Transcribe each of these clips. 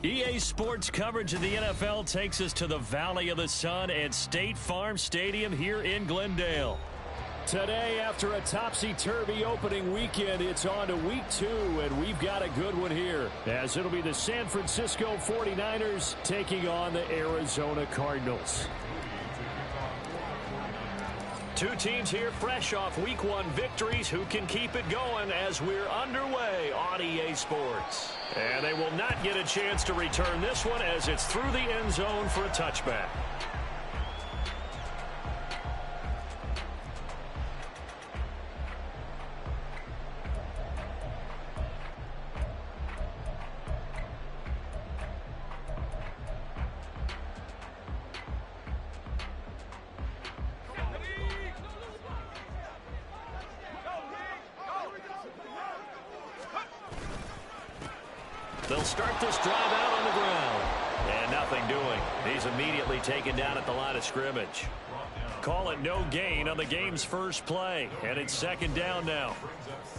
EA Sports coverage of the NFL takes us to the Valley of the Sun at State Farm Stadium here in Glendale. Today, after a topsy-turvy opening weekend, it's on to week 2, and we've got a good one here, as it'll be the San Francisco 49ers taking on the Arizona Cardinals. Two teams here fresh off week 1 victories who can keep it going as we're underway on EA Sports. And they will not get a chance to return this one as it's through the end zone for a touchback. They'll start this drive out on the ground. And nothing doing. He's immediately taken down at the line of scrimmage. Call it no gain on the game's first play. And it's second down now.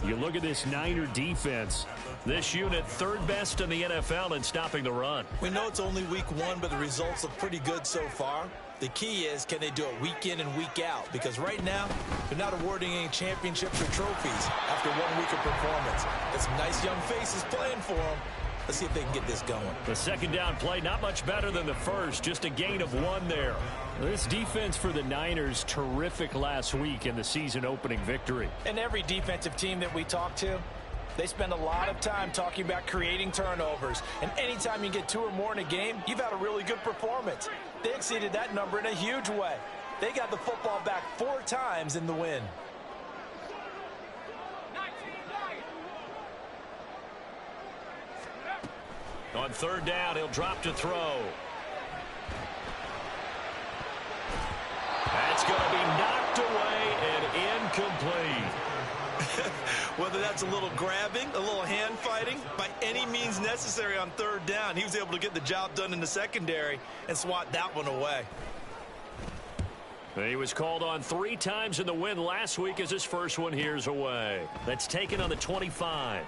You look at this Niner defense. This unit third best in the NFL in stopping the run. We know it's only week 1, but the results look pretty good so far. The key is, can they do it week in and week out? Because right now, they're not awarding any championships or trophies after 1 week of performance. There's some nice young faces playing for them. Let's see if they can get this going. The second down play, not much better than the first. Just a gain of 1 there. This defense for the Niners, terrific last week in the season opening victory. And every defensive team that we talk to, they spend a lot of time talking about creating turnovers. And anytime you get 2 or more in a game, you've had a really good performance. They exceeded that number in a huge way. They got the football back 4 times in the win. On third down, he'll drop to throw. That's going to be knocked away and incomplete. Whether that's a little grabbing, a little hand fighting, by any means necessary on third down, he was able to get the job done in the secondary and swat that one away. He was called on 3 times in the win last week as his first one here's away. That's taken on the 25.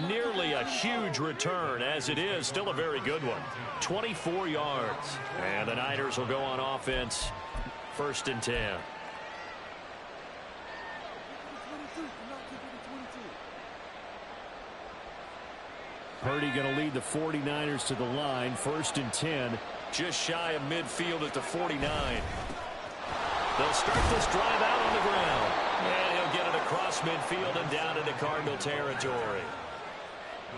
Nearly a huge return, as it is still a very good one. 24 yards. And the Niners will go on offense. 1st and 10. Purdy going to lead the 49ers to the line. 1st and 10. Just shy of midfield at the 49. They'll start this drive out on the ground. And he'll get it across midfield and down into Cardinal territory.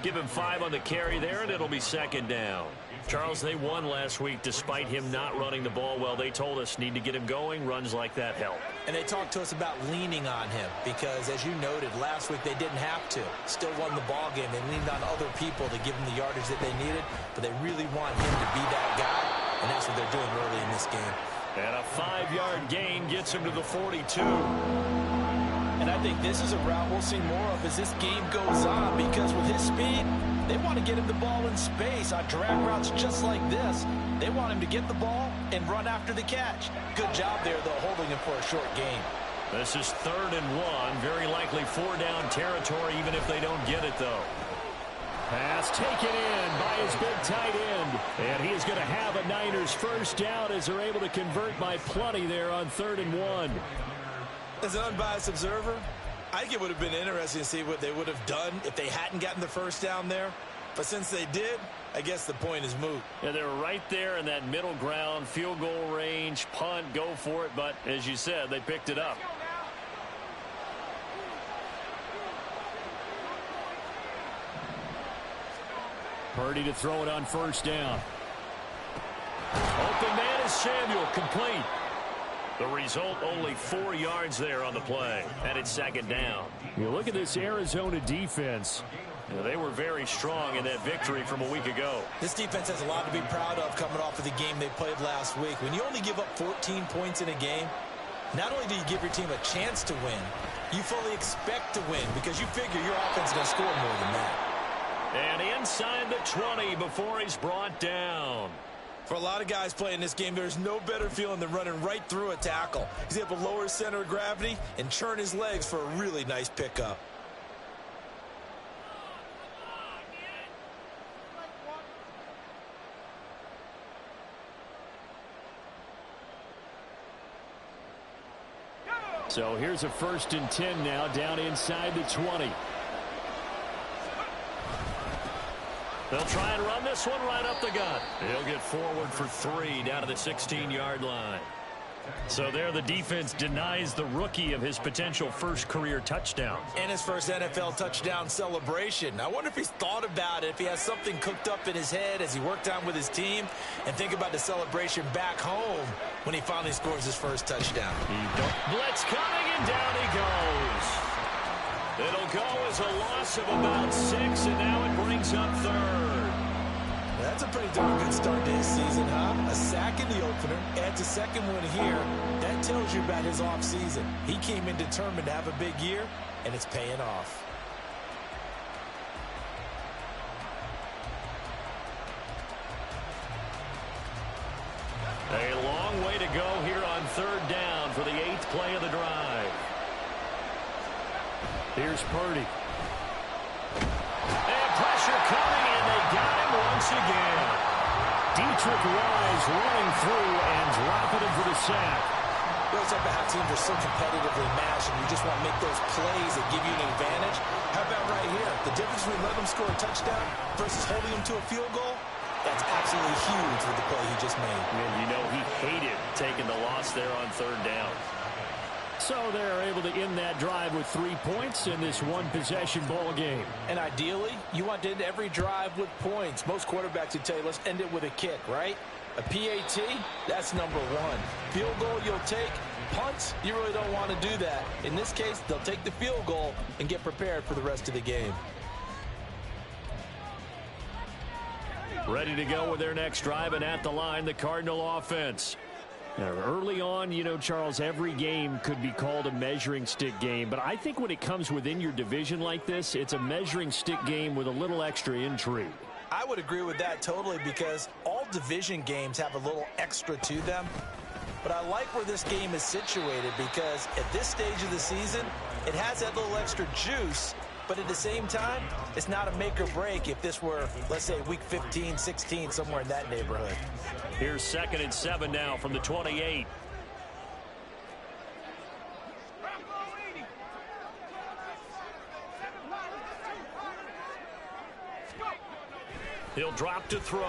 Give him 5 on the carry there, and it'll be second down. Charles, they won last week despite him not running the ball well. They told us need to get him going. Runs like that help. And they talked to us about leaning on him because, as you noted, last week they didn't have to. Still won the ball game. They leaned on other people to give them the yardage that they needed, but they really want him to be that guy, and that's what they're doing early in this game. And a 5-yard gain gets him to the 42. And I think this is a route we'll see more of as this game goes on, because with his speed, they want to get him the ball in space on drag routes just like this. They want him to get the ball and run after the catch. Good job there, though, holding him for a short gain. This is 3rd and 1. Very likely 4-down territory, even if they don't get it, though. Pass taken in by his big tight end. And he is going to have a Niners first down as they're able to convert by plenty there on 3rd and 1. As an unbiased observer, I think it would have been interesting to see what they would have done if they hadn't gotten the first down there. But since they did, I guess the point is moot. Yeah, they were right there in that middle ground, field goal range, punt, go for it. But as you said, they picked it up. Purdy to throw it on 1st down. Open man is Samuel, complete. The result, only 4 yards there on the play. And it's 2nd down. You look at this Arizona defense. They were very strong in that victory from a week ago. This defense has a lot to be proud of coming off of the game they played last week. When you only give up 14 points in a game, not only do you give your team a chance to win, you fully expect to win because you figure your offense is going to score more than that. And inside the 20 before he's brought down. For a lot of guys playing this game, there's no better feeling than running right through a tackle. He's able to lower his center of gravity and churn his legs for a really nice pickup. So here's a 1st and 10 now, down inside the 20. They'll try and run this one right up the gut. He'll get forward for 3 down to the 16-yard line. So there the defense denies the rookie of his potential first career touchdown. And his first NFL touchdown celebration. I wonder if he's thought about it, if he has something cooked up in his head as he worked on with his team, and think about the celebration back home when he finally scores his first touchdown. Blitz coming, and down he goes. It'll go as a loss of about 6, and now it brings up 3rd. That's a pretty darn good start to his season, huh? A sack in the opener, adds a second one here. That tells you about his offseason. He came in determined to have a big year, and it's paying off. A long way to go here on 3rd down for the 8th play of the drive. Here's Purdy. And pressure coming, and they got him once again. Deatrich Wise running through and dropping him for the sack. You always talk about how teams are so competitively matched, and you just want to make those plays that give you an advantage. How about right here? The difference between letting them score a touchdown versus holding them to a field goal? That's absolutely huge with the play he just made. And you know he hated taking the loss there on 3rd down. So they're able to end that drive with 3 points in this one-possession ball game. And ideally, you want to end every drive with points. Most quarterbacks would tell you, let's end it with a kick, right? A PAT, that's number 1. Field goal you'll take. Punts, you really don't want to do that. In this case, they'll take the field goal and get prepared for the rest of the game. Ready to go with their next drive, and at the line, the Cardinal offense. Now, early on, you know, Charles, every game could be called a measuring stick game. But I think when it comes within your division like this, it's a measuring stick game with a little extra intrigue. I would agree with that totally, because all division games have a little extra to them. But I like where this game is situated, because at this stage of the season, it has that little extra juice. But at the same time, it's not a make or break if this were, let's say, week 15, 16, somewhere in that neighborhood. Here's 2nd and 7 now from the 28. He'll drop to throw.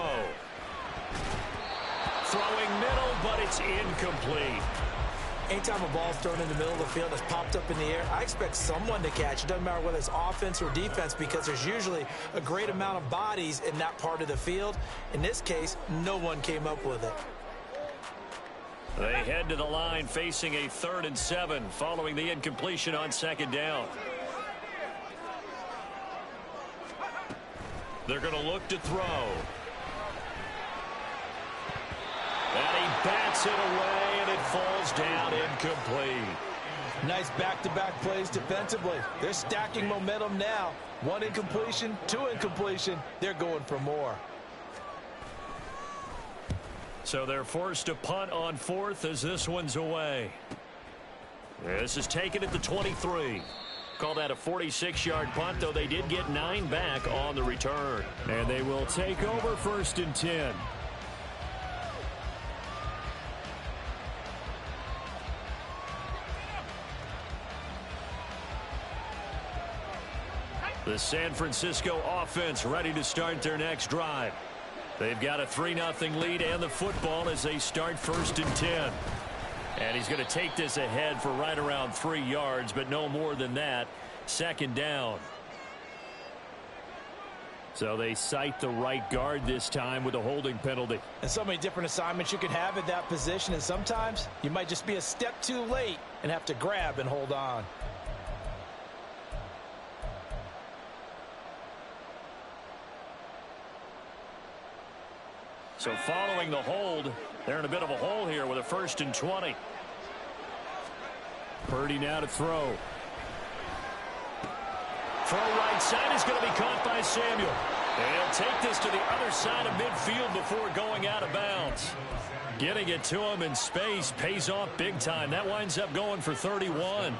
Throwing middle, but it's incomplete. Anytime a ball's thrown in the middle of the field, it's popped up in the air, I expect someone to catch. It doesn't matter whether it's offense or defense, because there's usually a great amount of bodies in that part of the field. In this case, no one came up with it. They head to the line facing a 3rd and 7 following the incompletion on 2nd down. They're going to look to throw. And he bats it away, and it falls down incomplete. Nice back-to-back plays defensively. They're stacking momentum now. 1 incompletion, 2 incompletion. They're going for more. So they're forced to punt on 4th as this one's away. This is taken at the 23. Call that a 46-yard punt, though they did get 9 back on the return. And they will take over 1st and 10. The San Francisco offense ready to start their next drive. They've got a 3-0 lead and the football as they start 1st and 10. And he's going to take this ahead for right around 3 yards, but no more than that. 2nd down. So they cite the right guard this time with a holding penalty. And so many different assignments you can have at that position, and sometimes you might just be a step too late and have to grab and hold on. So following the hold, they're in a bit of a hole here with a 1st and 20. Purdy now to throw. Throw right side is going to be caught by Samuel. And he'll take this to the other side of midfield before going out of bounds. Getting it to him in space pays off big time. That winds up going for 31.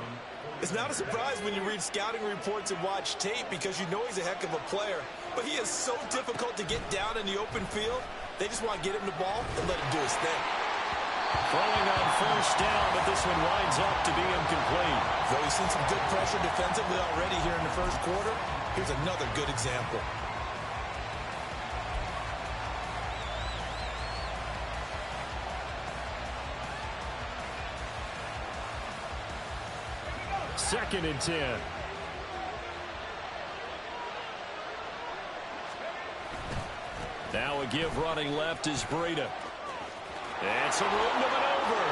It's not a surprise when you read scouting reports and watch tape, because you know he's a heck of a player. But he is so difficult to get down in the open field. They just want to get him the ball and let him do his thing. Throwing on first down, but this one winds up to be incomplete. Though he's seen some good pressure defensively already here in the first quarter, here's another good example. Second and 10. Now a give running left is Breida. And some room to maneuver.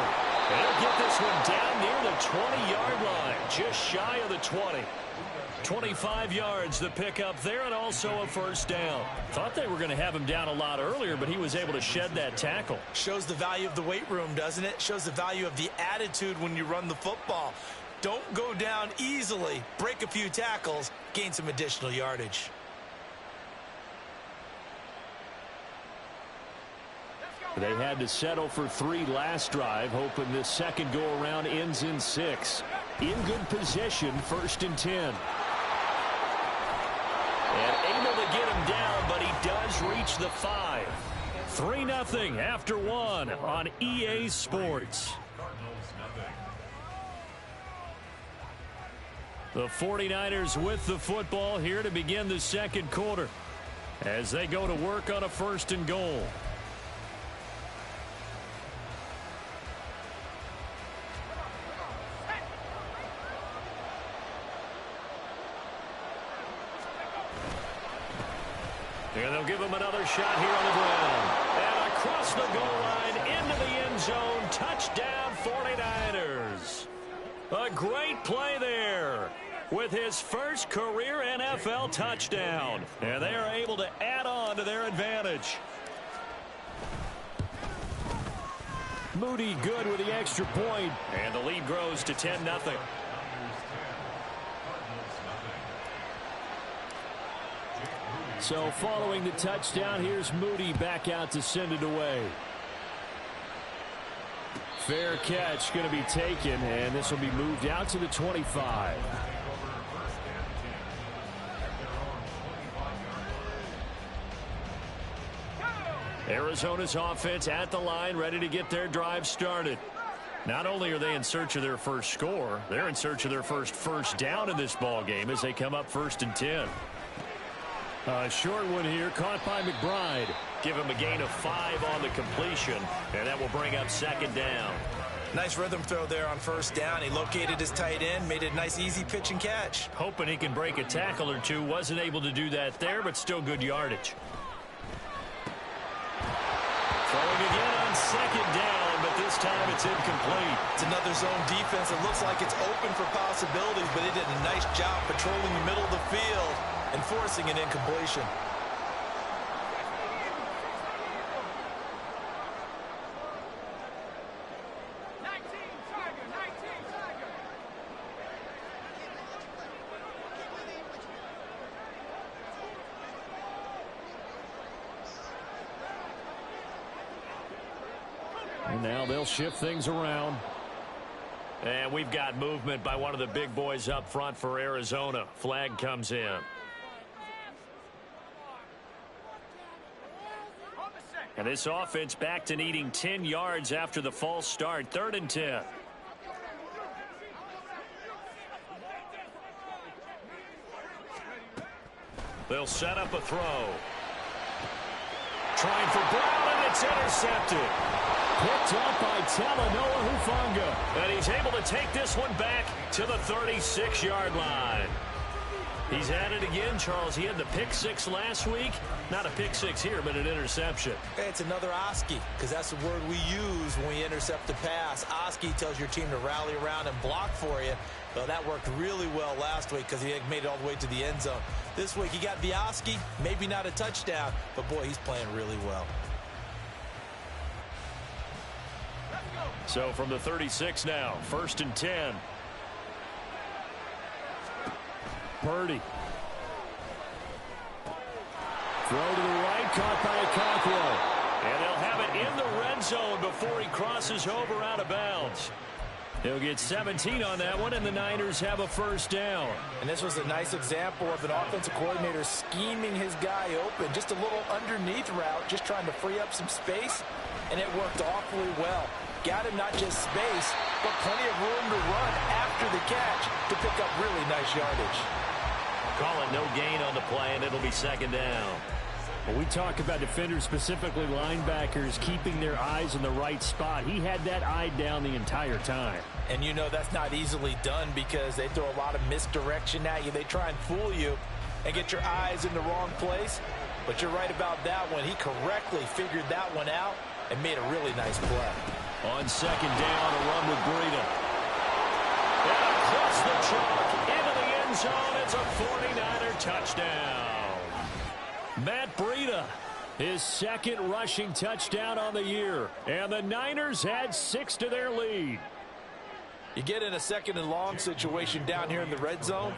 And he'll get this one down near the 20-yard line, just shy of the 20. 25 yards the pickup there, and also a first down. Thought they were going to have him down a lot earlier, but he was able to shed that tackle. Shows the value of the weight room, doesn't it? Shows the value of the attitude when you run the football. Don't go down easily. Break a few tackles, gain some additional yardage. They had to settle for 3 last drive, hoping this second go-around ends in 6. In good position, first and 10. And able to get him down, but he does reach the 5. 3-0 after 1 on EA Sports. The 49ers with the football here to begin the second quarter as they go to work on a first and goal. And they'll give him another shot here on the ground. And across the goal line, into the end zone, touchdown 49ers. A great play there with his first career NFL touchdown. And they are able to add on to their advantage. Moody good with the extra point. And the lead grows to 10-0. So following the touchdown, here's Moody back out to send it away. Fair catch going to be taken, and this will be moved out to the 25. Arizona's offense at the line, ready to get their drive started. Not only are they in search of their first score, they're in search of their first down in this ball game as they come up first and 10. A short one here, caught by McBride. Give him a gain of 5 on the completion, and that will bring up second down. Nice rhythm throw there on first down. He located his tight end, made it a nice easy pitch and catch. Hoping he can break a tackle or two. Wasn't able to do that there, but still good yardage. Throwing again on second down, but this time it's incomplete. It's another zone defense. It looks like it's open for possibilities, but he did a nice job patrolling the middle of the field and forcing an incompletion. And now they'll shift things around. And we've got movement by one of the big boys up front for Arizona. Flag comes in. And this offense back to needing 10 yards after the false start. 3rd and 10. They'll set up a throw. Trying for Brown, and it's intercepted. Picked up by Talanoa Hufanga. And he's able to take this one back to the 36-yard line. He's at it again, Charles. He had the pick 6 last week. Not a pick 6 here, but an interception. Hey, it's another Oski, because that's the word we use when we intercept the pass. Oski tells your team to rally around and block for you. Well, that worked really well last week because he made it all the way to the end zone. This week, he got the Oski, maybe not a touchdown, but boy, he's playing really well. So from the 36 now, 1st and 10. Purdy. Throw to the right, caught by Okonkwo. And they'll have it in the red zone before he crosses over out of bounds. He'll get 17 on that one, and the Niners have a first down. And this was a nice example of an offensive coordinator scheming his guy open. Just a little underneath route, just trying to free up some space, and it worked awfully well. got him not just space, but plenty of room to run after the catch to pick up really nice yardage. Call it no gain on the play, and it'll be second down. Well, we talk about defenders, specifically linebackers, keeping their eyes in the right spot. He had that eye down the entire time. And you know that's not easily done because they throw a lot of misdirection at you. They try and fool you and get your eyes in the wrong place. But you're right about that one. He correctly figured that one out and made a really nice play. On second down, a run with Breida. And across the chalk into the end zone. It's a 49er touchdown. Matt Breida, his second rushing touchdown on the year. And the Niners add 6 to their lead. You get in a second and long situation down here in the red zone.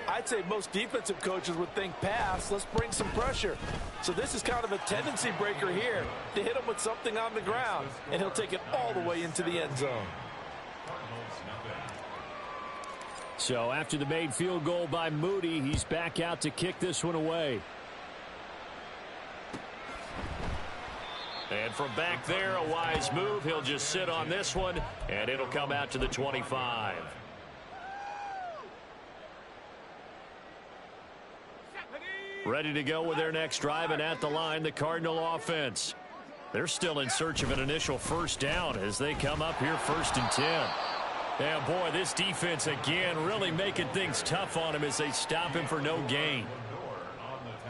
I'd say most defensive coaches would think pass. Let's bring some pressure. So this is kind of a tendency breaker here to hit him with something on the ground. And he'll take it all the way into the end zone. So after the made field goal by Moody, he's back out to kick this one away. And from back there, a wise move. He'll just sit on this one, and it'll come out to the 25. Ready to go with their next drive, and at the line, the Cardinal offense. They're still in search of an initial first down as they come up here 1st and 10. And boy, this defense again really making things tough on him as they stop him for no gain.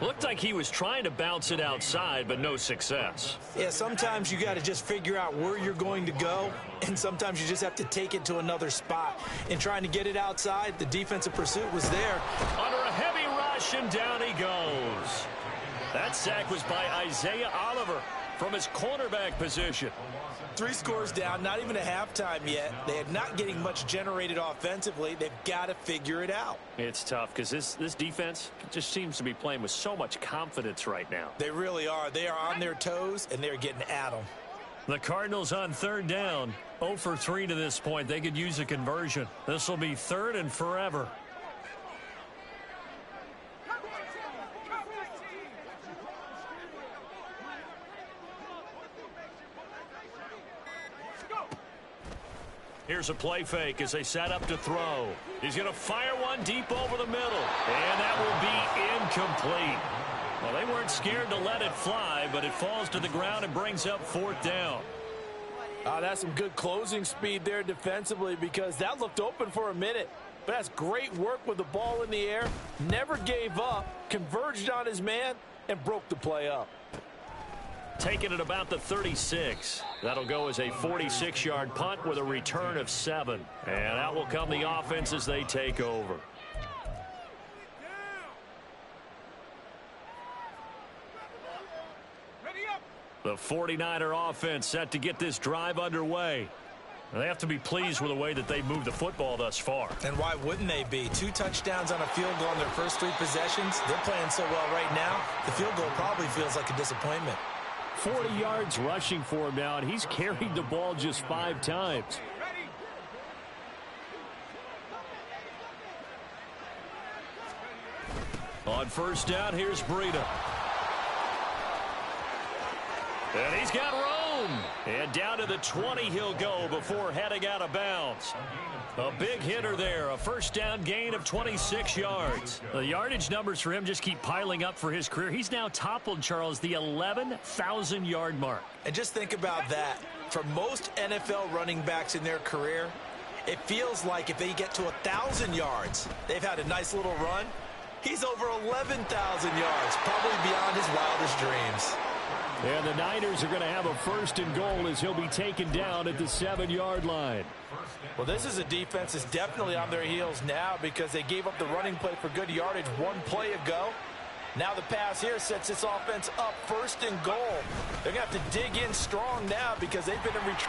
Looked like he was trying to bounce it outside, but no success. Yeah, sometimes you got to just figure out where you're going to go, and sometimes you just have to take it to another spot. In trying to get it outside, the defensive pursuit was there. Under a heavy rush, and down he goes. That sack was by Isaiah Oliver from his cornerback position. 3 scores down, not even a halftime yet. They are not getting much generated offensively. They've got to figure it out. It's tough because this defense just seems to be playing with so much confidence right now. They really are. They are on their toes, and they're getting at them. The Cardinals on 3rd down, 0 for 3 to this point. They could use a conversion. This will be 3rd and forever. Here's a play fake as they set up to throw. He's going to fire one deep over the middle. And that will be incomplete. Well, they weren't scared to let it fly, but it falls to the ground and brings up 4th down. That's some good closing speed there defensively because that looked open for a minute. But that's great work with the ball in the air. Never gave up, converged on his man, and broke the play up. Taking it about the 36. That'll go as a 46-yard punt with a return of 7. And out will come the offense as they take over. The 49er offense set to get this drive underway. They have to be pleased with the way that they moved the football thus far. And why wouldn't they be? 2 touchdowns on a field goal in their first 3 possessions. They're playing so well right now, the field goal probably feels like a disappointment. 40 yards rushing for him now, and he's carried the ball just 5 times. On 1st down, here's Breida. And he's got room. And down to the 20 he'll go before heading out of bounds. A big hitter there. A 1st down gain of 26 yards. The yardage numbers for him just keep piling up for his career. He's now toppled, Charles, the 11,000-yard mark. And just think about that. For most NFL running backs in their career, it feels like if they get to 1,000 yards, they've had a nice little run. He's over 11,000 yards, probably beyond his wildest dreams. And the Niners are going to have a 1st and goal as he'll be taken down at the 7-yard line. Well, this is a defense that's definitely on their heels now because they gave up the running play for good yardage 1 play ago. Now the pass here sets this offense up 1st and goal. They're going to have to dig in strong now because they've been in retreat.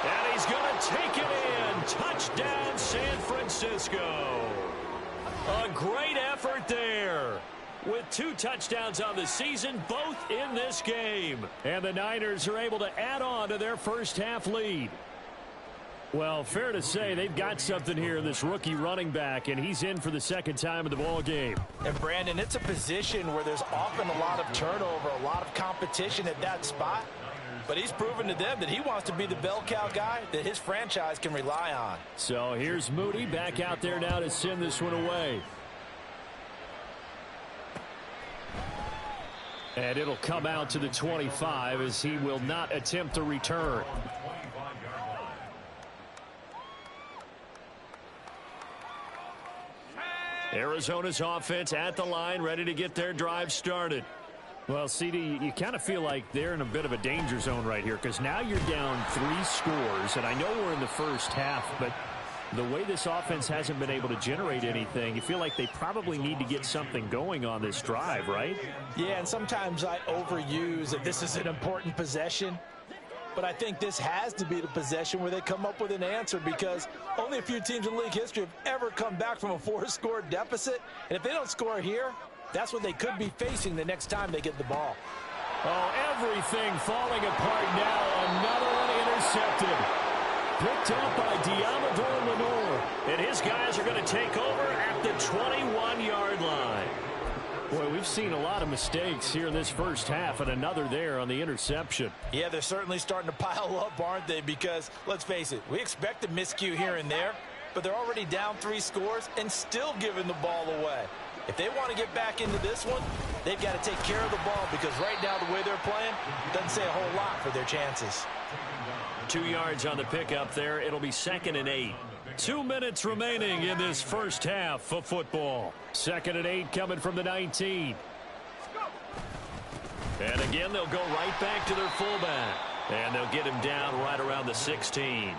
And he's going to take it in. Touchdown, San Francisco. A great effort there. With 2 touchdowns on the season, both in this game. And the Niners are able to add on to their first half lead. Well, fair to say they've got something here in this rookie running back, and he's in for the 2nd time of the ball game. And, Brandon, it's a position where there's often a lot of turnover, a lot of competition at that spot. But he's proven to them that he wants to be the bell cow guy that his franchise can rely on. So here's Moody back out there now to send this one away. And it'll come out to the 25 as he will not attempt a return. Arizona's offense at the line, ready to get their drive started. Well, CD, you kind of feel like they're in a bit of a danger zone right here because now you're down 3 scores, and I know we're in the first half, but the way this offense hasn't been able to generate anything, you feel like they probably need to get something going on this drive, right? Yeah, and sometimes I overuse that this is an important possession. But I think this has to be the possession where they come up with an answer because only a few teams in league history have ever come back from a 4-score deficit. And if they don't score here, that's what they could be facing the next time they get the ball. Oh, everything falling apart now. Another one intercepted. Picked up by Diamador Lenore. And his guys are going to take over at the 21-yard line. Boy, we've seen a lot of mistakes here in this first half, and another there on the interception. Yeah, they're certainly starting to pile up, aren't they? Because, let's face it, we expect a miscue here and there, but they're already down 3 scores and still giving the ball away. If they want to get back into this one, they've got to take care of the ball because right now the way they're playing doesn't say a whole lot for their chances. 2 yards on the pickup there. It'll be 2nd and 8. 2 minutes remaining in this first half of football. 2nd and 8 coming from the 19. And again, they'll go right back to their fullback. And they'll get him down right around the 16.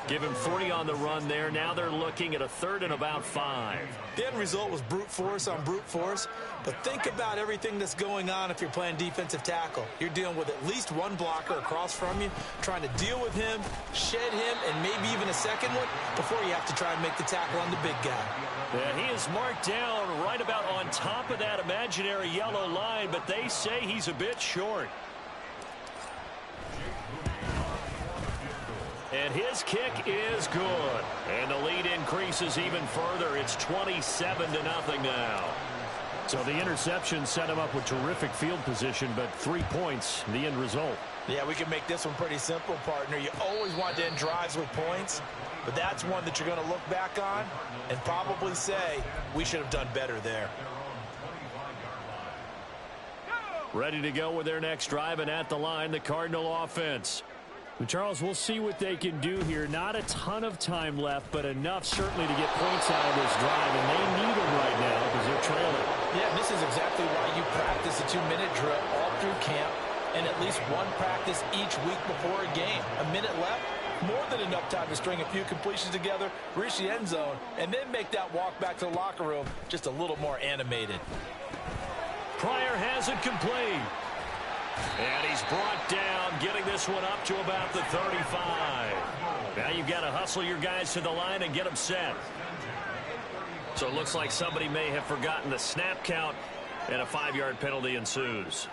Give him 40 on the run there. Now they're looking at a 3rd and about 5. The end result was brute force on brute force. But think about everything that's going on if you're playing defensive tackle. You're dealing with at least one blocker across from you, trying to deal with him, shed him, and maybe even a second one before you have to try and make the tackle on the big guy. Yeah, he is marked down right about on top of that imaginary yellow line, but they say he's a bit short. And his kick is good. And the lead increases even further. It's 27-0 now. So the interception set him up with terrific field position, but 3 points, the end result. Yeah, we can make this one pretty simple, partner. You always want to end drives with points, but that's one that you're going to look back on and probably say, we should have done better there. Ready to go with their next drive, and at the line, the Cardinal offense. Charles, we'll see what they can do here. Not a ton of time left, but enough certainly to get points out of this drive, and they need them right now because they're trailing. Yeah, this is exactly why you practice a 2-minute drill all through camp and at least one practice each week before a game. A minute left, more than enough time to string a few completions together, reach the end zone, and then make that walk back to the locker room just a little more animated. Pryor has it complete. And he's brought down, getting this one up to about the 35. Now you've got to hustle your guys to the line and get them set. So it looks like somebody may have forgotten the snap count, and a 5-yard penalty ensues.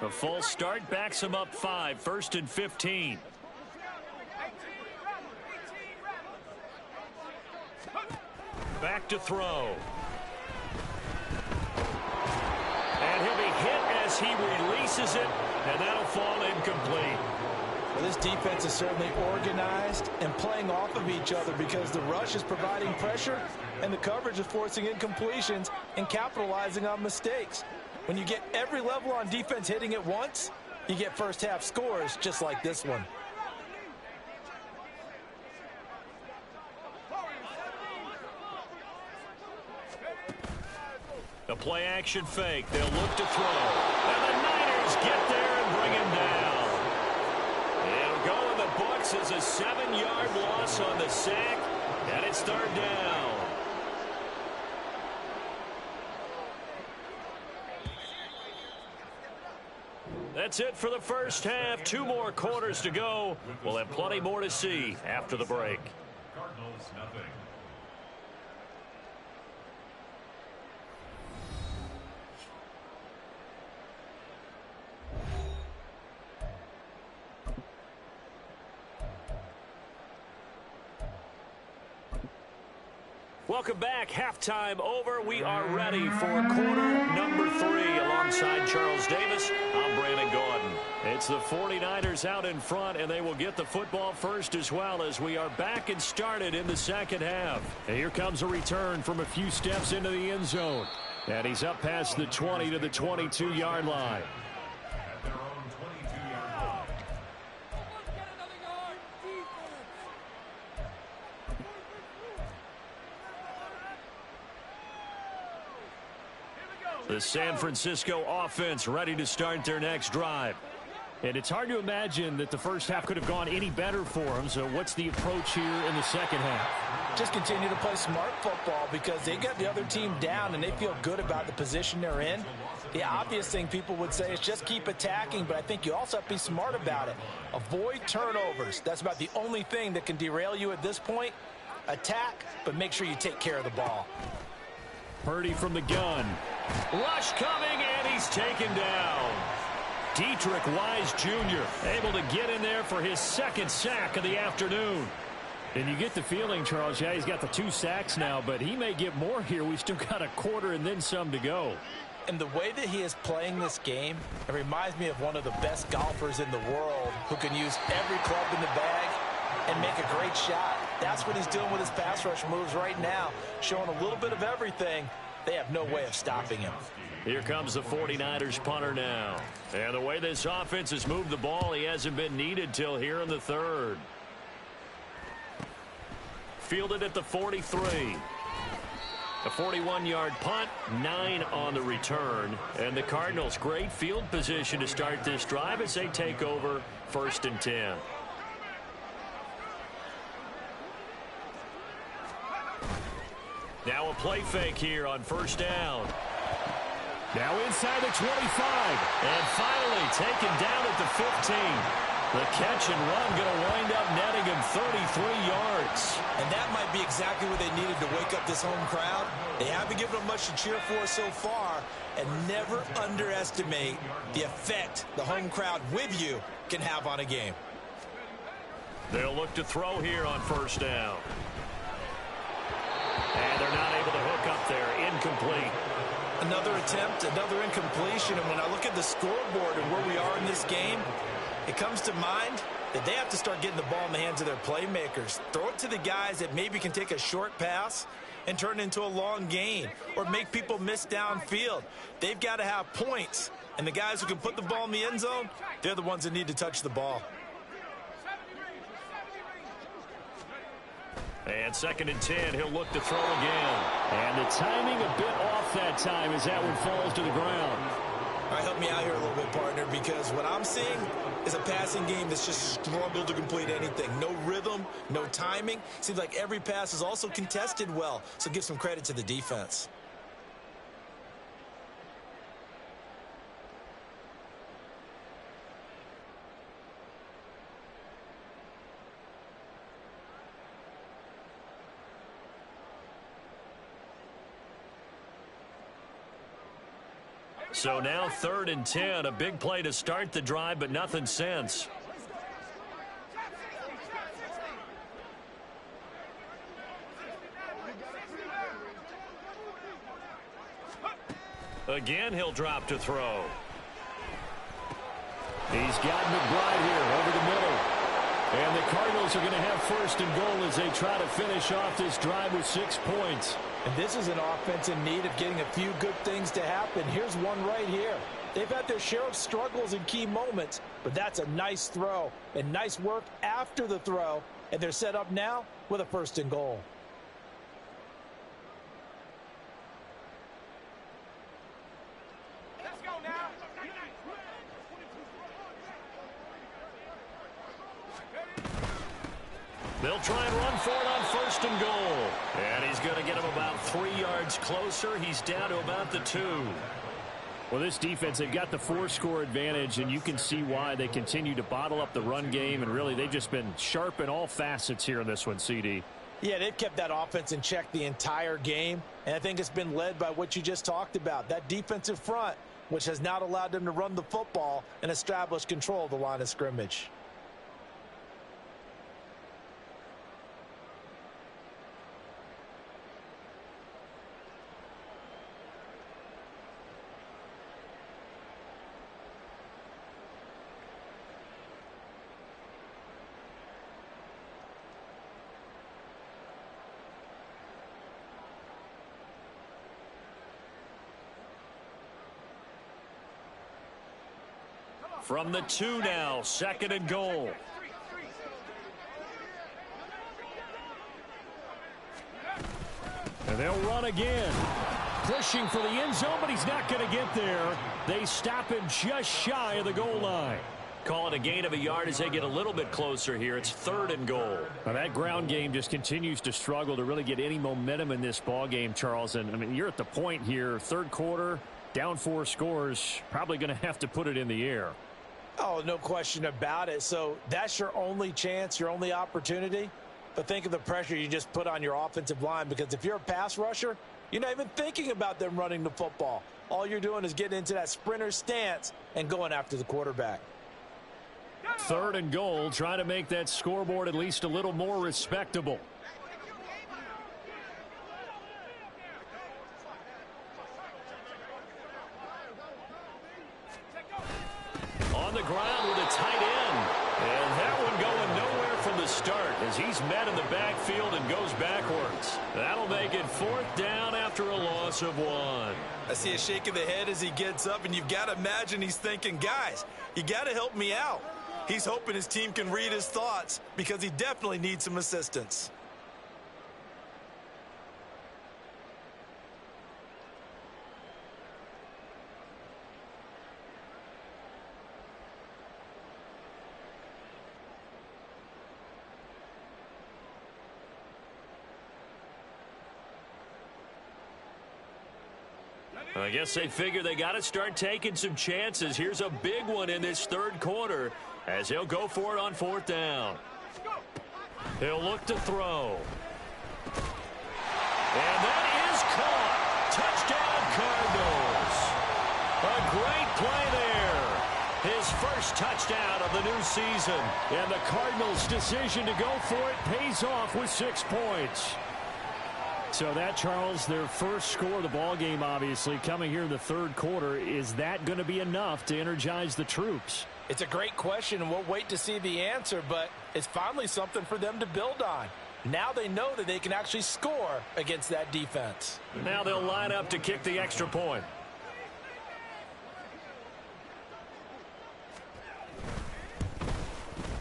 A false start backs him up 5, 1st and 15. Back to throw. And he'll be hit as he releases it, and that'll fall incomplete. Well, this defense is certainly organized and playing off of each other because the rush is providing pressure and the coverage is forcing incompletions and capitalizing on mistakes. When you get every level on defense hitting at once, you get first half scores just like this one. The play action fake. They'll look to throw. And the Niners get there and bring him down. It'll go in the books as a 7-yard loss on the sack. And it's 3rd down. That's it for the first half. 2 more quarters to go. We'll have plenty more to see after the break. Cardinals, nothing. Welcome back. Halftime over. We are ready for quarter number 3. Alongside Charles Davis, I'm Brandon Gaudin. It's the 49ers out in front, and they will get the football first as well as we are back and started in the second half. And here comes a return from a few steps into the end zone. And he's up past the 20 to the 22-yard line. The San Francisco offense ready to start their next drive. And it's hard to imagine that the first half could have gone any better for them. So what's the approach here in the second half? Just continue to play smart football because they got the other team down and they feel good about the position they're in. The obvious thing people would say is just keep attacking, but I think you also have to be smart about it. Avoid turnovers. That's about the only thing that can derail you at this point. Attack, but make sure you take care of the ball. Purdy from the gun. Rush coming, and he's taken down. Deatrich Wise Jr. able to get in there for his second sack of the afternoon. And you get the feeling, Charles, yeah, he's got the 2 sacks now, but he may get more here. We've still got a quarter and then some to go. And the way that he is playing this game, it reminds me of one of the best golfers in the world who can use every club in the bag and make a great shot. That's what he's doing with his pass rush moves right now, showing a little bit of everything. They have no way of stopping him. Here comes the 49ers punter now. And the way this offense has moved the ball, he hasn't been needed till here in the third. Fielded at the 43. A 41-yard punt, 9 on the return. And the Cardinals, great field position to start this drive as they take over 1st and 10. Now a play fake here on 1st down. Now inside the 25. And finally taken down at the 15. The catch and run going to wind up netting him 33 yards. And that might be exactly what they needed to wake up this home crowd. They haven't given them much to cheer for so far. And never underestimate the effect the home crowd with you can have on a game. They'll look to throw here on 1st down. And they're not able to hook up there. Incomplete. Another attempt, another incompletion. And when I look at the scoreboard and where we are in this game, it comes to mind that they have to start getting the ball in the hands of their playmakers. Throw it to the guys that maybe can take a short pass and turn it into a long gain or make people miss downfield. They've got to have points. And the guys who can put the ball in the end zone, they're the ones that need to touch the ball. And 2nd and 10, he'll look to throw again. And the timing a bit off that time as that one falls to the ground. All right, help me out here a little bit, partner, because what I'm seeing is a passing game that's just struggled to complete anything. No rhythm, no timing. Seems like every pass is also contested well, so give some credit to the defense. So now 3rd and 10, a big play to start the drive, but nothing since. Again, he'll drop to throw. He's got McBride here over the middle. And the Cardinals are going to have 1st and goal as they try to finish off this drive with 6 points. And this is an offense in need of getting a few good things to happen. Here's one right here. They've had their share of struggles in key moments, but that's a nice throw and nice work after the throw. And they're set up now with a 1st and goal. Let's go now. They'll try and run for it on 1st and goal. And he's going to get him about 3 yards closer. He's down to about the 2. Well, this defense, they've got the 4-score advantage, and you can see why they continue to bottle up the run game. And really, they've just been sharp in all facets here in this one, CD. Yeah, they've kept that offense in check the entire game. And I think it's been led by what you just talked about, that defensive front, which has not allowed them to run the football and establish control of the line of scrimmage. From the 2 now, 2nd and goal. And they'll run again. Pushing for the end zone, but he's not going to get there. They stop him just shy of the goal line. Call it a gain of a yard as they get a little bit closer here. It's 3rd and goal. Now that ground game just continues to struggle to really get any momentum in this ball game, Charles. And, I mean, you're at the point here, 3rd quarter, down 4 scores, probably going to have to put it in the air. Oh, no question about it. So that's your only chance, your only opportunity. But think of the pressure you just put on your offensive line, because if you're a pass rusher, you're not even thinking about them running the football. All you're doing is getting into that sprinter stance and going after the quarterback. 3rd and goal, trying to make that scoreboard at least a little more respectable. On the ground with a tight end. And that one going nowhere from the start as he's met in the backfield and goes backwards. That'll make it 4th down after a loss of 1. I see a shake of the head as he gets up, and you've got to imagine he's thinking, guys, you got to help me out. He's hoping his team can read his thoughts because he definitely needs some assistance. I guess they figure they got to start taking some chances. Here's a big one in this 3rd quarter as he'll go for it on 4th down. He'll look to throw. And that is caught. Touchdown, Cardinals. A great play there. His first touchdown of the new season. And the Cardinals' decision to go for it pays off with 6 points. So that, Charles, their first score of the ball game, obviously, coming here in the 3rd quarter. Is that going to be enough to energize the troops? It's a great question, and we'll wait to see the answer, but it's finally something for them to build on. Now they know that they can actually score against that defense. Now they'll line up to kick the extra point.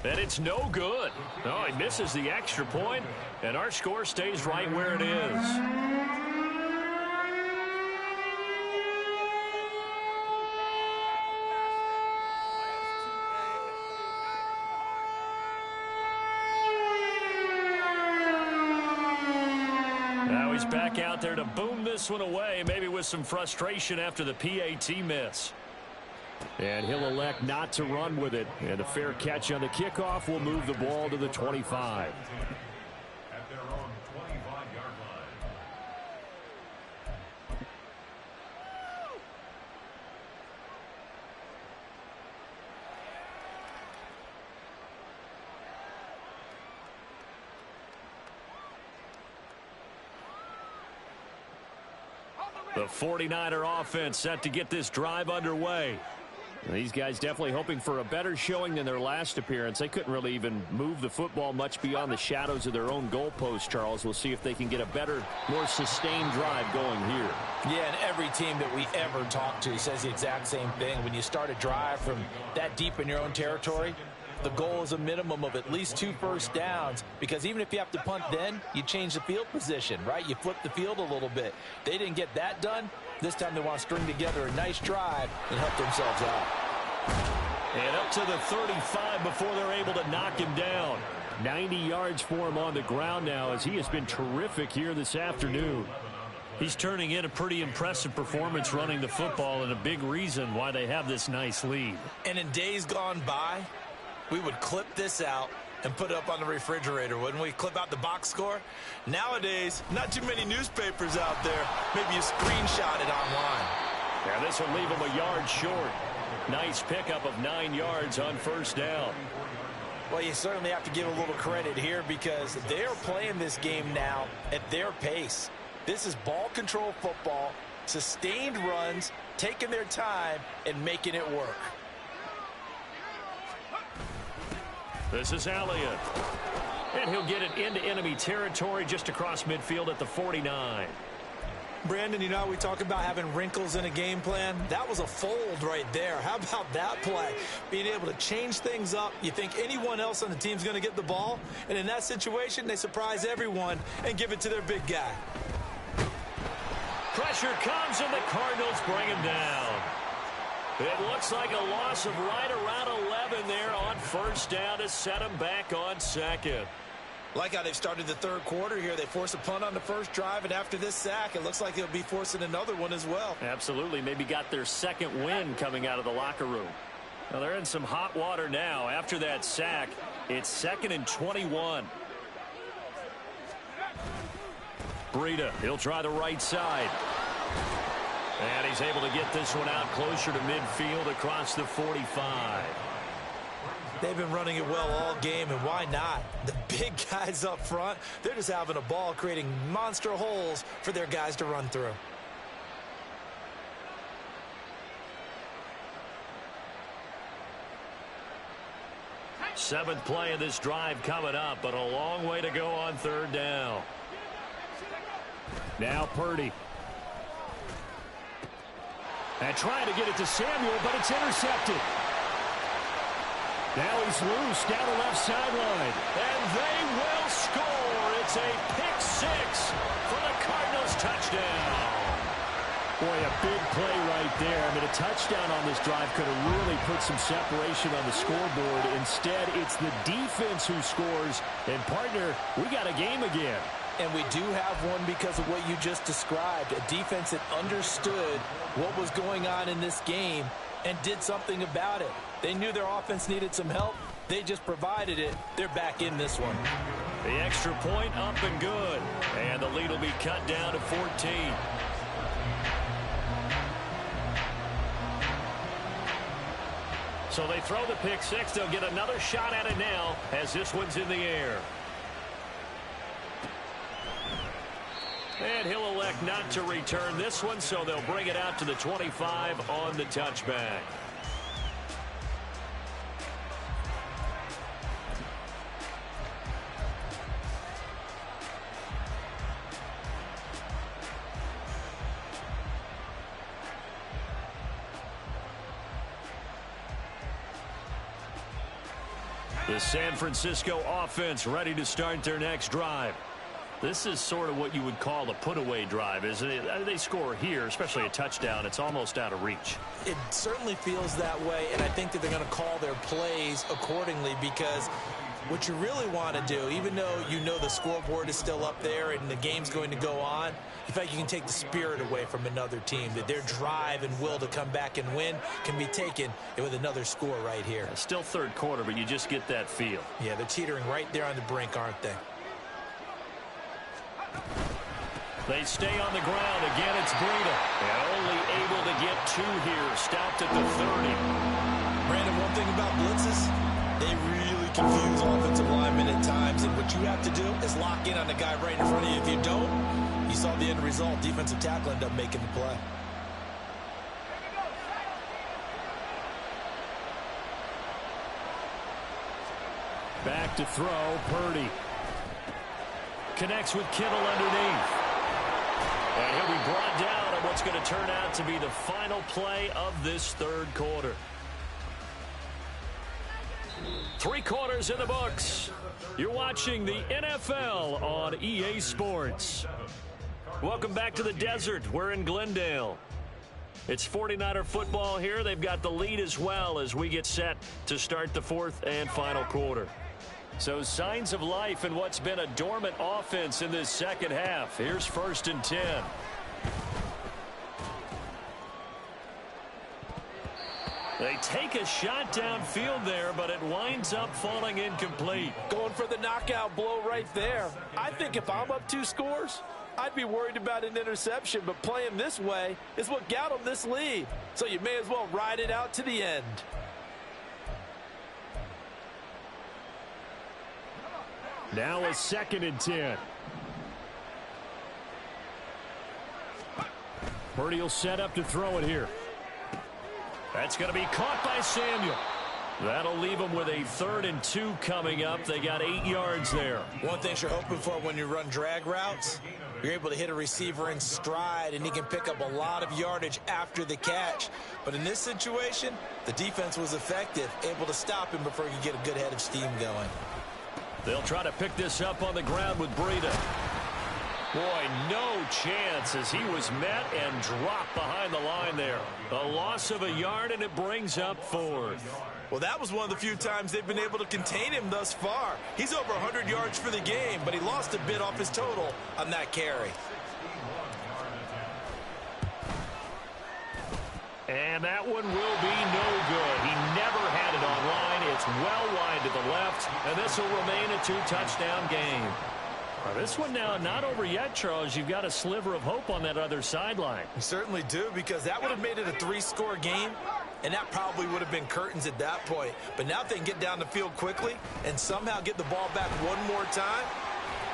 And it's no good. Oh, he misses the extra point, and our score stays right where it is. Now he's back out there to boom this one away, maybe with some frustration after the PAT miss. And he'll elect not to run with it. And a fair catch on the kickoff will move the ball to the 25. At their own 25-yard line. The 49er offense set to get this drive underway. These guys definitely hoping for a better showing than their last appearance. They couldn't really even move the football much beyond the shadows of their own goalpost, Charles. We'll see if they can get a better, more sustained drive going here. Yeah, and every team that we ever talk to says the exact same thing. When you start a drive from that deep in your own territory, the goal is a minimum of at least 2 first downs, because even if you have to punt then, you change the field position, right? You flip the field a little bit. They didn't get that done. This time they want to string together a nice drive and help themselves out. And up to the 35 before they're able to knock him down. 90 yards for him on the ground now, as he has been terrific here this afternoon. He's turning in a pretty impressive performance running the football, and a big reason why they have this nice lead. And in days gone by, we would clip this out and put it up on the refrigerator, wouldn't we? Clip out the box score. Nowadays, not too many newspapers out there. Maybe you screenshot it online. Yeah, this will leave him a yard short. Nice pickup of 9 yards on first down. Well, you certainly have to give a little credit here, because they're playing this game now at their pace. This is ball control football, sustained runs, taking their time and making it work. This is Elliott. And he'll get it into enemy territory just across midfield at the 49. Brandon, you know how we talk about having wrinkles in a game plan? That was a fold right there. How about that play? Being able to change things up. You think anyone else on the team's going to get the ball, and in that situation, they surprise everyone and give it to their big guy. Pressure comes, and the Cardinals bring him down. It looks like a loss of right around 11 there on first down to set him back on second. Like how they've started the third quarter here. They force a punt on the first drive, and after this sack, it looks like they'll be forcing another one as well. Absolutely. Maybe got their second win coming out of the locker room. Well, they're in some hot water now. After that sack, it's 2nd and 21. Breida, he'll try the right side. And he's able to get this one out closer to midfield across the 45. They've been running it well all game, and why not? The big guys up front, they're just having a ball, creating monster holes for their guys to run through. Seventh play of this drive coming up, but a long way to go on third down. Now Purdy. And trying to get it to Samuel, but it's intercepted. Now he's loose down the left sideline. And they will score. It's a pick six for the Cardinals touchdown. Boy, a big play right there. I mean, a touchdown on this drive could have really put some separation on the scoreboard. Instead, it's the defense who scores. And, partner, we got a game again. And we do have one because of what you just described. A defense that understood what was going on in this game and did something about it. They knew their offense needed some help. They just provided it. They're back in this one. The extra point up and good. And the lead will be cut down to 14. So they throw the pick six. They'll get another shot at it now as this one's in the air. And he'll elect not to return this one, so they'll bring it out to the 25 on the touchback. The San Francisco offense ready to start their next drive. This is sort of what you would call a put-away drive, isn't it? They score here, especially a touchdown. It's almost out of reach. It certainly feels that way, and I think that they're going to call their plays accordingly because what you really want to do, even though you know the scoreboard is still up there and the game's going to go on, in fact, you can take the spirit away from another team, that their drive and will to come back and win can be taken with another score right here. It's still third quarter, but you just get that feel. Yeah, they're teetering right there on the brink, aren't they? They stay on the ground. Again, it's Breida. And only able to get two here. Stopped at the 30. Brandon, one thing about blitzes, they really confuse offensive linemen at times. And what you have to do is lock in on the guy right in front of you. If you don't, you saw the end result. Defensive tackle ended up making the play. Back to throw, Purdy. Connects with Kittle underneath. And he'll be brought down on what's going to turn out to be the final play of this third quarter. 3 quarters in the books. You're watching the NFL on EA Sports. Welcome back to the desert. We're in Glendale. It's 49er football here. They've got the lead as well as we get set to start the fourth and final quarter. So signs of life in what's been a dormant offense in this second half. Here's 1st and 10. They take a shot downfield there, but it winds up falling incomplete. Going for the knockout blow right there. I think if I'm up 2 scores, I'd be worried about an interception, but playing this way is what got them this lead. So you may as well ride it out to the end. Now a 2nd and 10. Purdy will set up to throw it here. That's going to be caught by Samuel. That'll leave them with a 3rd and 2 coming up. They got 8 yards there. One thing you're hoping for when you run drag routes, you're able to hit a receiver in stride, and he can pick up a lot of yardage after the catch. But in this situation, the defense was effective, able to stop him before he could get a good head of steam going. They'll try to pick this up on the ground with Breida. Boy, no chance as he was met and dropped behind the line there. A loss of a yard, and it brings up 4th. Well, that was one of the few times they've been able to contain him thus far. He's over 100 yards for the game, but he lost a bit off his total on that carry. And that one will be no good. He never had it online. It's well wide to the left, and this will remain a 2-touchdown game. This one now not over yet, Charles. You've got a sliver of hope on that other sideline. You certainly do, because that would have made it a 3-score game, and that probably would have been curtains at that point. But now if they can get down the field quickly and somehow get the ball back one more time,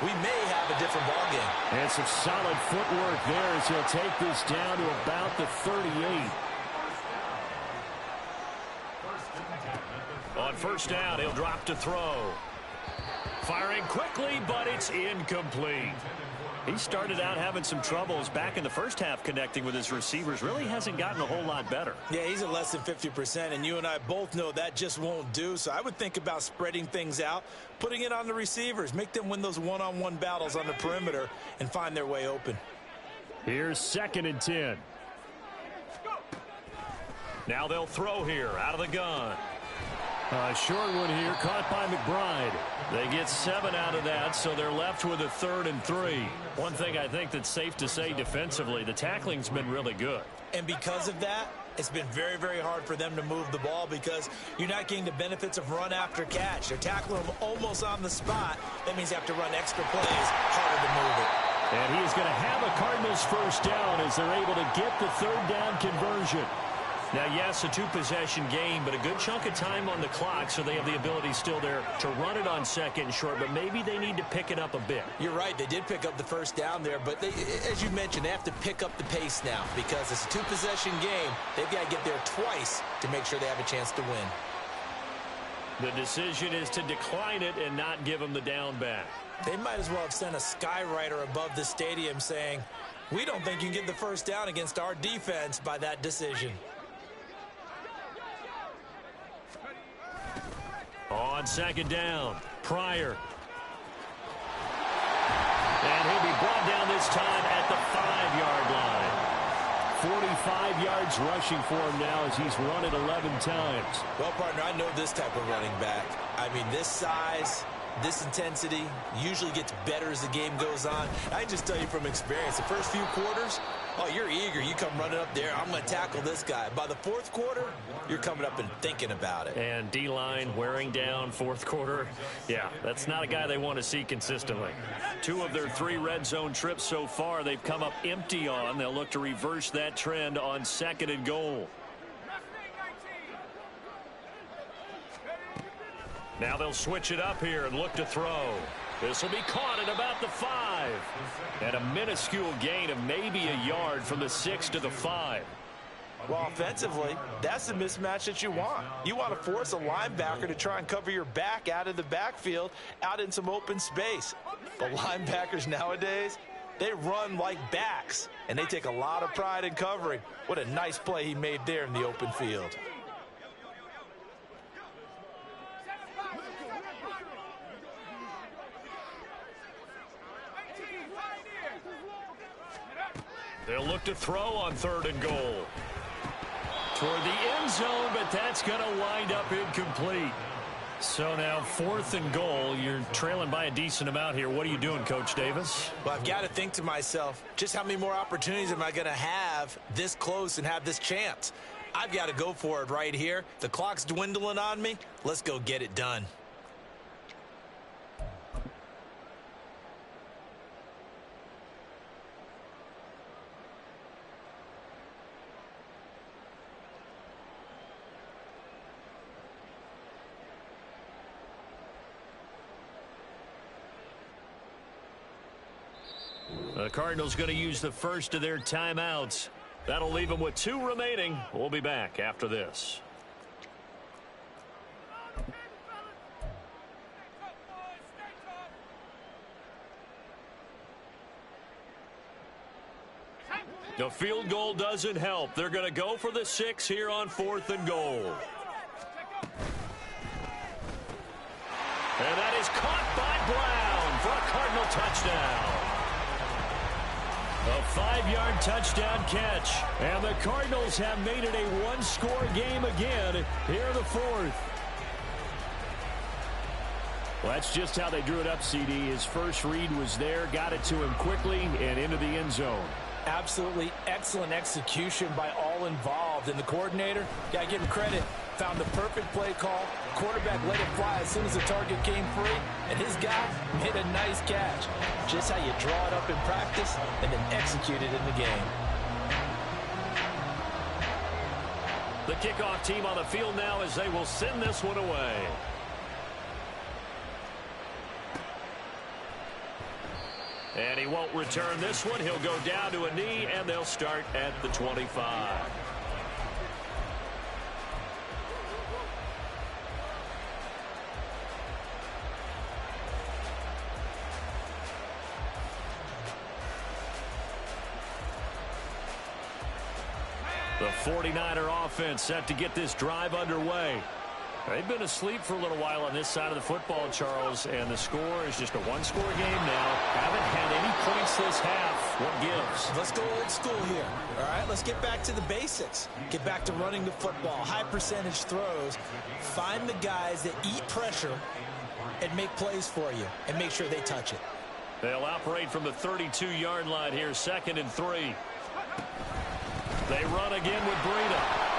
we may have a different ball game. And some solid footwork there as he'll take this down to about the 38. On 1st down, he'll drop to throw. Firing quickly, but it's incomplete. He started out having some troubles back in the first half connecting with his receivers. Really hasn't gotten a whole lot better. Yeah, he's at less than 50%, and you and I both know that just won't do. So I would think about spreading things out, putting it on the receivers, make them win those one-on-one battles on the perimeter and find their way open. Here's 2nd and 10. Now they'll throw here out of the gun. A short one here, caught by McBride. They get 7 out of that, so they're left with a 3rd and 3. One thing I think that's safe to say defensively, the tackling's been really good. And because of that, it's been very, very hard for them to move the ball because you're not getting the benefits of run after catch. They're tackling them almost on the spot. That means you have to run extra plays, harder to move it. And he is going to have a Cardinals 1st down as they're able to get the 3rd down conversion. Now, yes, a 2-possession game, but a good chunk of time on the clock, so they have the ability still there to run it on 2nd and short, but maybe they need to pick it up a bit. You're right. They did pick up the 1st down there, but they, as you mentioned, they have to pick up the pace now because it's a 2-possession game. They've got to get there twice to make sure they have a chance to win. The decision is to decline it and not give them the down back. They might as well have sent a skywriter above the stadium saying, we don't think you can get the 1st down against our defense by that decision. On 2nd down, Pryor. And he'll be brought down this time at the 5-yard line. 45 yards rushing for him now as he's run it 11 times. Well, partner, I know this type of running back. I mean, this size, this intensity usually gets better as the game goes on. I can just tell you from experience, the first few quarters, oh, you're eager. You come running up there, I'm going to tackle this guy. By the 4th quarter, you're coming up and thinking about it. And D-line wearing down 4th quarter. Yeah, that's not a guy they want to see consistently. 2 of their 3 red zone trips so far, they've come up empty on. They'll look to reverse that trend on 2nd and goal. Now they'll switch it up here and look to throw. This will be caught at about the 5. And a minuscule gain of maybe a yard from the 6 to the 5. Well, offensively, that's the mismatch that you want. You want to force a linebacker to try and cover your back out of the backfield, out in some open space. But linebackers nowadays, they run like backs, and they take a lot of pride in covering. What a nice play he made there in the open field. They'll look to throw on 3rd and goal. Toward the end zone, but that's going to wind up incomplete. So now 4th and goal. You're trailing by a decent amount here. What are you doing, Coach Davis? Well, I've got to think to myself, just how many more opportunities am I going to have this close and have this chance? I've got to go for it right here. The clock's dwindling on me. Let's go get it done. The Cardinals going to use the first of their timeouts. That'll leave them with 2 remaining. We'll be back after this. A field goal doesn't help. They're going to go for the 6 here on 4th and goal. And that is caught by Brown for a Cardinal touchdown. A 5-yard touchdown catch. And the Cardinals have made it a one-score game again here in the 4th. Well, that's just how they drew it up, CD. His first read was there, got it to him quickly, and into the end zone. Absolutely excellent execution by all involved. And the coordinator, got to give him credit, found the perfect play call. Quarterback let it fly as soon as the target came free, and his guy made a nice catch. Just how you draw it up in practice and then execute it in the game. The kickoff team on the field now as they will send this one away. And he won't return this one. He'll go down to a knee, and they'll start at the 25. The 49er offense set to get this drive underway. They've been asleep for a little while on this side of the football, Charles, and the score is just a one-score game now. Haven't had any points this half. What gives? Let's go old school here. All right, let's get back to the basics. Get back to running the football, high percentage throws. Find the guys that eat pressure and make plays for you and make sure they touch it. They'll operate from the 32-yard line here, 2nd and 3. They run again with Breida.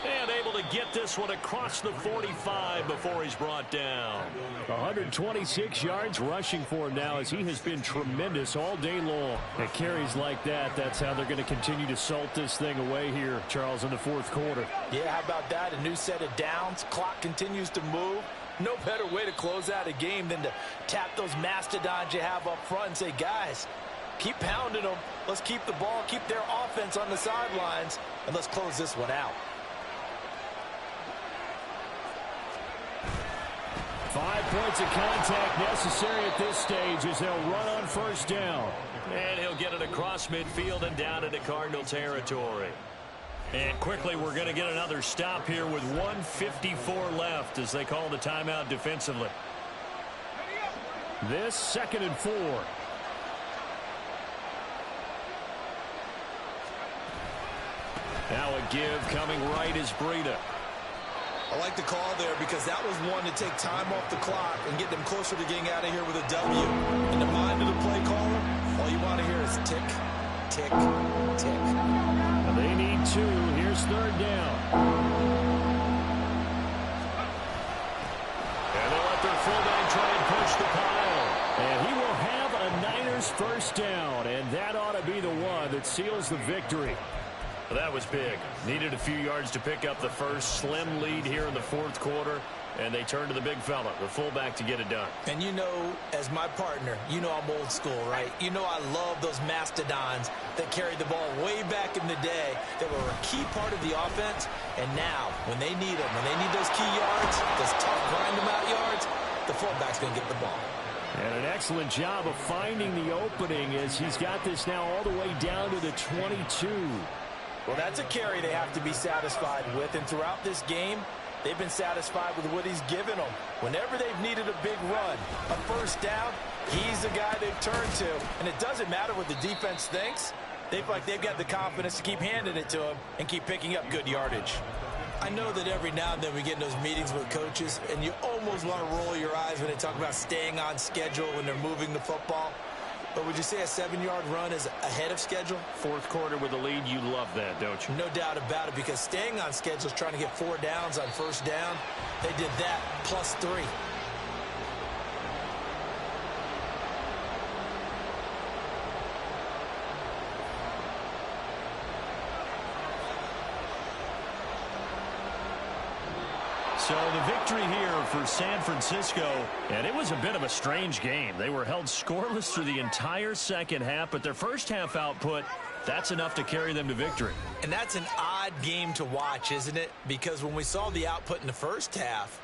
And able to get this one across the 45 before he's brought down. 126 yards rushing for him now as he has been tremendous all day long. At carries like that, that's how they're going to continue to salt this thing away here, Charles, in the 4th quarter. Yeah, how about that? A new set of downs. Clock continues to move. No better way to close out a game than to tap those mastodons you have up front and say, guys, keep pounding them. Let's keep the ball, keep their offense on the sidelines, and let's close this one out. 5 points of contact necessary at this stage as they'll run on 1st down. And he'll get it across midfield and down into Cardinal territory. And quickly, we're going to get another stop here with 1:54 left as they call the timeout defensively. This 2nd and 4. Now a give coming right is Breida. I like the call there because that was one to take time off the clock and get them closer to getting out of here with a W. In the mind of the play caller, all you want to hear is tick, tick, tick. They need 2. Here's 3rd down. And they'll let their fullback try and push the pile. And he will have a Niners 1st down, and that ought to be the one that seals the victory. That was big. Needed a few yards to pick up the first. Slim lead here in the 4th quarter, and they turn to the big fella, the fullback, to get it done. And you know, as my partner, you know I'm old school, right? You know I love those mastodons that carried the ball way back in the day that were a key part of the offense. And now, when they need them, when they need those key yards, those tough grind-them-out yards, the fullback's going to get the ball. And an excellent job of finding the opening as he's got this now all the way down to the 22. Well, that's a carry they have to be satisfied with, and throughout this game, they've been satisfied with what he's given them. Whenever they've needed a big run, a 1st down, he's the guy they've turned to. And it doesn't matter what the defense thinks. They feel like they've got the confidence to keep handing it to him and keep picking up good yardage. I know that every now and then we get in those meetings with coaches, and you almost want to roll your eyes when they talk about staying on schedule when they're moving the football. But would you say a 7-yard run is ahead of schedule? 4th quarter with the lead, you love that, don't you? No doubt about it, because staying on schedule is trying to get 4 downs on 1st down. They did that plus 3. So the victory here for San Francisco, and it was a bit of a strange game. They were held scoreless through the entire 2nd half, but their 1st half output, that's enough to carry them to victory. And that's an odd game to watch, isn't it? Because when we saw the output in the 1st half,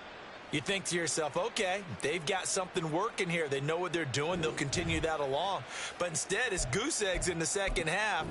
You think to yourself, okay, they've got something working here. They know what they're doing. They'll continue that along. But instead, it's goose eggs in the second half.